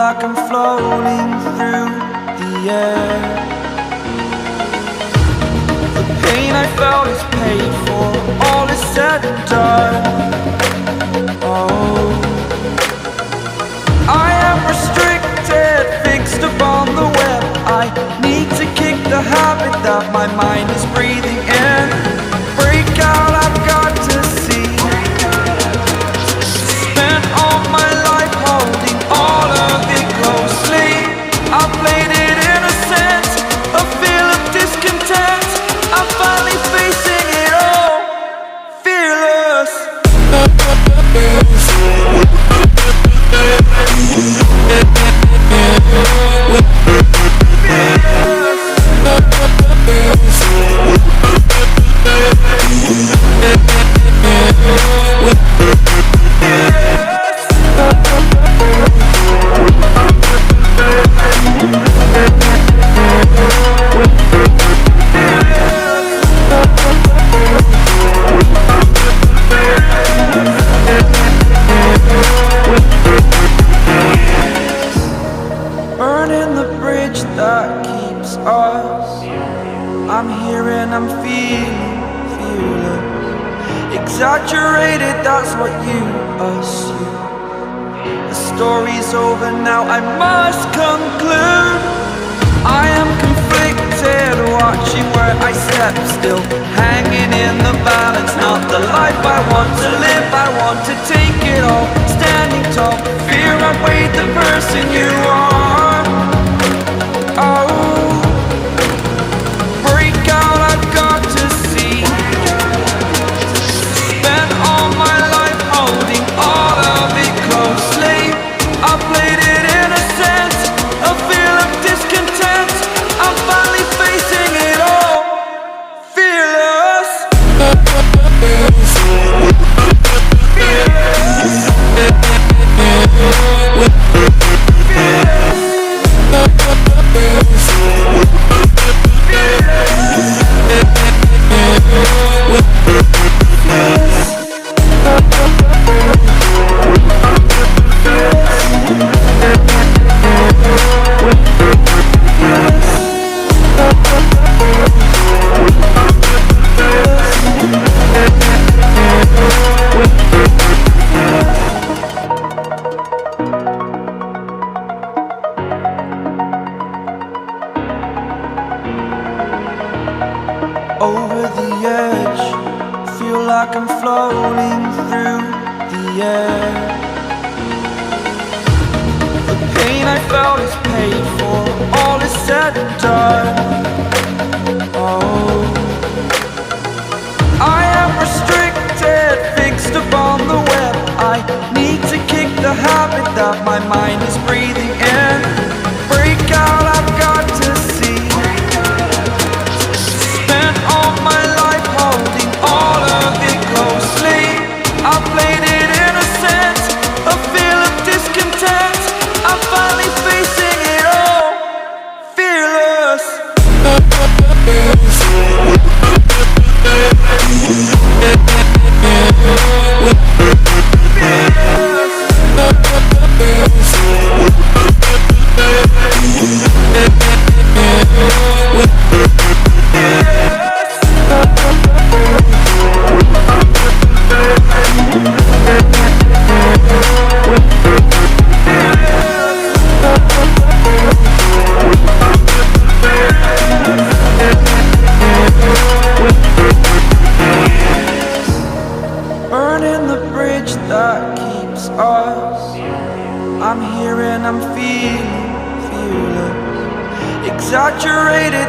like I'm floating through the air. The pain I felt is paid for, all is said and done. Oh, I am restricted, fixed upon the web. I need to kick the habit that my mind is breathing in. Break out, I've got to see. Spent all my life holding all of it closely. I played it innocent, a feel of discontent. I'm finally facing it all, fearless. Burning the bridge that keeps us. I'm here and I'm feeling fearless. Exaggerated, that's what you assume. The story's over now, I must conclude. I am conflicted, watching where I step still, hanging in the balance. Not the life I want to live, I want to take it all. Standing tall, fear I've weighed the person you are. Oh, break out, I've got to see. Spent all my life holding all of it closely. I played it innocent, a feel of discontent. I'm finally facing it all, fearless. Over the edge, feel like I'm floating through the air. The pain I felt is paid for, all is said and done. Oh, I am restricted, fixed upon the web. I need to kick the habit that my mind is breathing in. Break out, I've got to see. Spent all my life holding all of it closely. I played it innocent, a feel of discontent. I'm finally facing it all, fearless. Burning the bridge that keeps us. I'm here and I'm feeling fearless. Exaggerated.